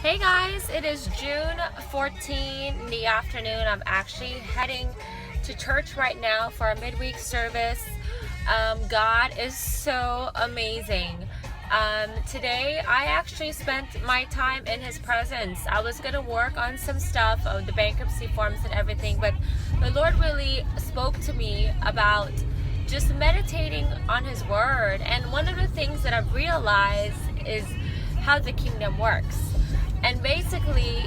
Hey guys, it is June 14 in the afternoon. I'm actually heading to church right now for a midweek service. God is so amazing. Today I actually spent my time in His presence. I was going to work on some stuff, the bankruptcy forms and everything, but the Lord really spoke to me about just meditating on His Word. And one of the things that I've realized is how the kingdom works. And basically,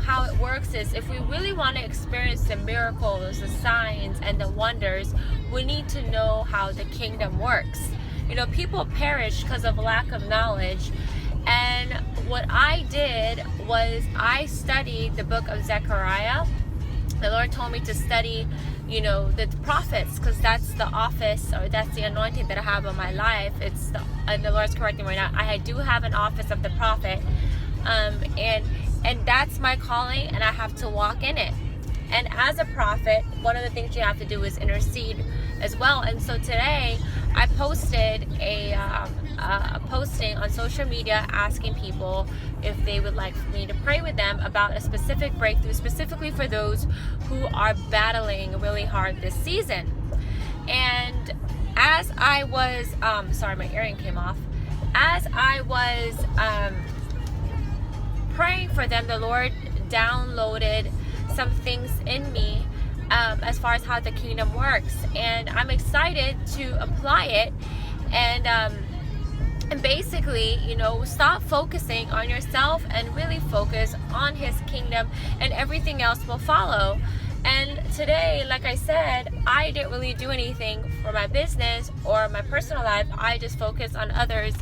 how it works is if we really want to experience the miracles, the signs, and the wonders, we need to know how the kingdom works. People perish because of lack of knowledge. And what I did was I studied the book of Zechariah. The Lord told me to study, the prophets, because that's the office, or that's the anointing that I have on my life. And the Lord's correcting me right now. I do have an office of the prophet. And that's my calling, and I have to walk in it. And as a prophet, one of the things you have to do is intercede as well. And so today I posted a posting on social media asking people if they would like me to pray with them about a specific breakthrough, specifically for those who are battling really hard this season. And as I was sorry, my earring came off. As I was praying for them, the Lord downloaded some things in me as far as how the kingdom works, and I'm excited to apply it and basically, stop focusing on yourself and really focus on His kingdom, and everything else will follow. And today, like I said, I didn't really do anything for my business or my personal life. I just focused on others.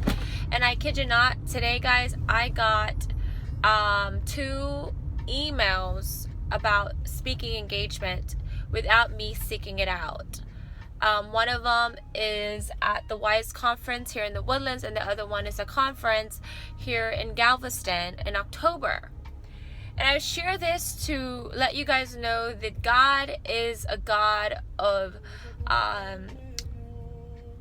And I kid you not, today, guys, I got 2 emails about speaking engagement without me seeking it out. One of them is at the WISE conference here in the Woodlands, and the other one is a conference here in Galveston in October. And I share this to let you guys know that God is a God of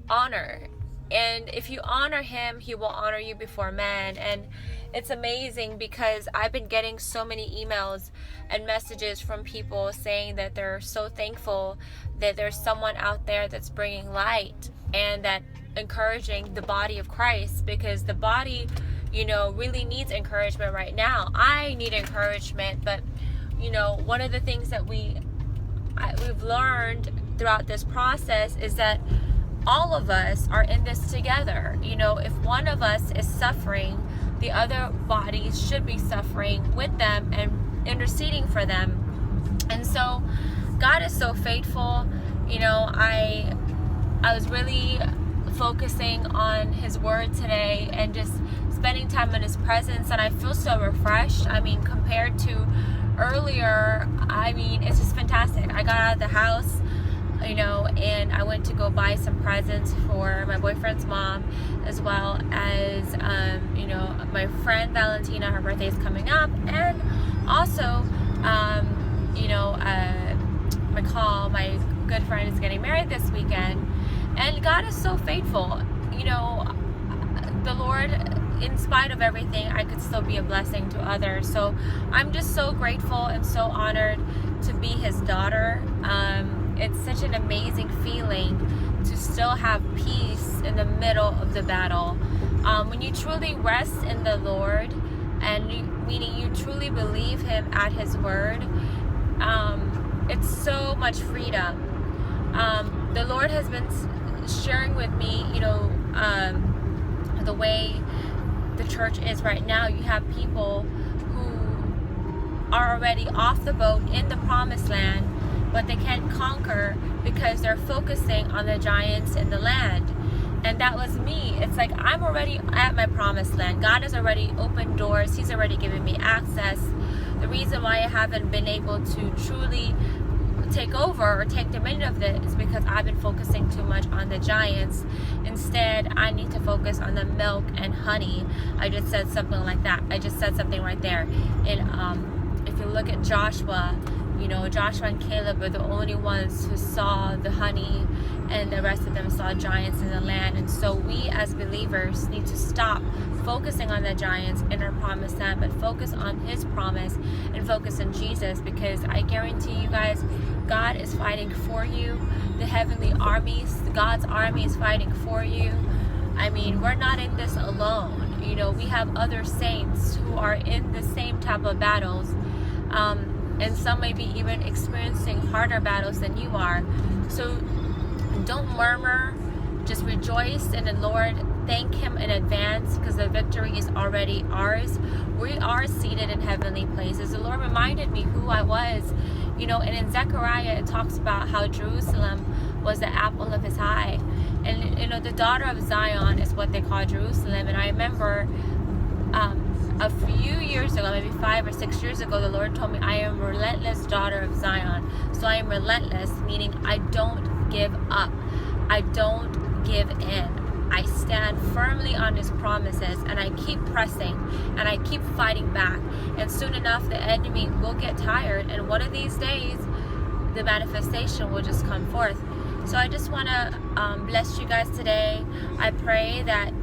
honor. And if you honor Him, He will honor you before men. And it's amazing because I've been getting so many emails and messages from people saying that they're so thankful that there's someone out there that's bringing light and that encouraging the body of Christ, because the body, really needs encouragement right now. I need encouragement, but one of the things that we've learned throughout this process is that all of us are in this together. If one of us is suffering, the other bodies should be suffering with them and interceding for them. And so God is so faithful. I was really focusing on His Word today and just spending time in His presence, and I feel so refreshed. Compared to earlier, it's just fantastic. I got out of the house, and I went to go buy some presents for my boyfriend's mom, as well as, my friend Valentina, her birthday is coming up, and also, my good friend is getting married this weekend, and God is so faithful. The Lord, in spite of everything, I could still be a blessing to others. So I'm just so grateful and so honored to be His daughter. It's such an amazing feeling to still have peace in the middle of the battle. When you truly rest in the Lord, and meaning you truly believe Him at His word, it's so much freedom. The Lord has been sharing with me, the way the church is right now. You have people who are already off the boat in the promised land, but they can't conquer because they're focusing on the giants in the land. And that was me. It's like I'm already at my promised land. God has already opened doors. He's already given me access. The reason why I haven't been able to truly take over or take dominion of it is because I've been focusing too much on the giants. Instead, I need to focus on the milk and honey. I just said something like that. I just said something right there. And if you look at Joshua, Joshua and Caleb were the only ones who saw the honey, and the rest of them saw giants in the land. And so we as believers need to stop focusing on the giants in our promised land, but focus on his promise and focus on Jesus, because I guarantee you guys, God is fighting for you. The heavenly armies, God's army is fighting for you. I mean, we're not in this alone. We have other saints who are in the same type of battles, and some may be even experiencing harder battles than you are. So don't murmur, just rejoice in the Lord. Thank him in advance, because the victory is already ours. We are seated in heavenly places. The Lord reminded me who I was, and in Zechariah it talks about how Jerusalem was the apple of his eye. And the daughter of Zion is what they call Jerusalem. And I remember a few years ago, maybe 5 or 6 years ago, the Lord told me, I am a relentless daughter of Zion. So I am relentless, meaning I don't give up. I don't give in. I stand firmly on his promises, and I keep pressing, and I keep fighting back. And soon enough, the enemy will get tired, and one of these days, the manifestation will just come forth. So I just want to bless you guys today. I pray that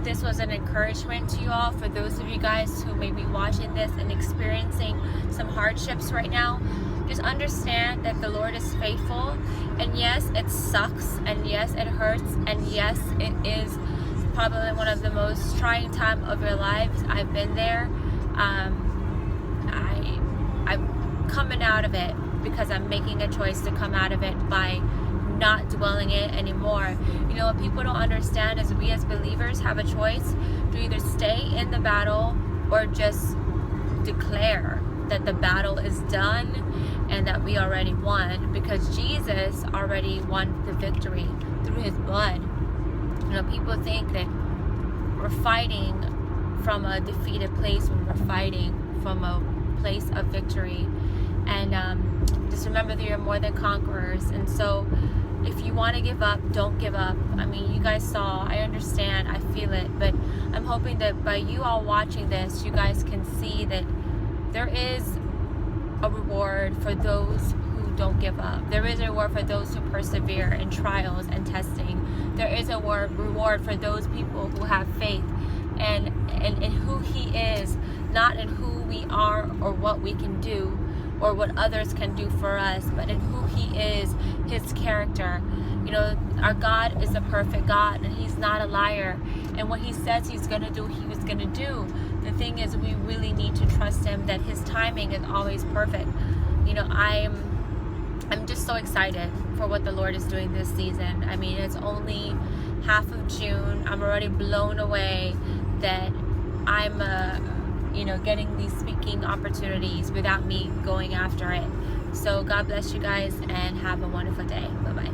this was an encouragement to you all. For those of you guys who may be watching this and experiencing some hardships right now, just understand that the Lord is faithful. And yes, it sucks, and yes, it hurts, and yes, it is probably one of the most trying time of your lives. I've been there. I'm coming out of it, because I'm making a choice to come out of it by not dwelling in it anymore. What people don't understand is we as believers have a choice to either stay in the battle or just declare that the battle is done and that we already won, because Jesus already won the victory through his blood. People think that we're fighting from a defeated place when we're fighting from a place of victory. And just remember that you're more than conquerors. And so if you want to give up, don't give up. I mean, you guys saw, I understand, I feel it, but I'm hoping that by you all watching this, you guys can see that there is a reward for those who don't give up. There is a reward for those who persevere in trials and testing. There is a reward for those people who have faith and in who he is, not in who we are or what we can do or what others can do for us, but in who he is, his character. Our God is a perfect God, and he's not a liar. And what he says he's going to do, he was going to do. The thing is, we really need to trust him, that his timing is always perfect. I'm just so excited for what the Lord is doing this season. I mean, it's only half of June. I'm already blown away that I'm getting these speaking opportunities without me going after it. So God bless you guys, and have a wonderful day. Bye-bye.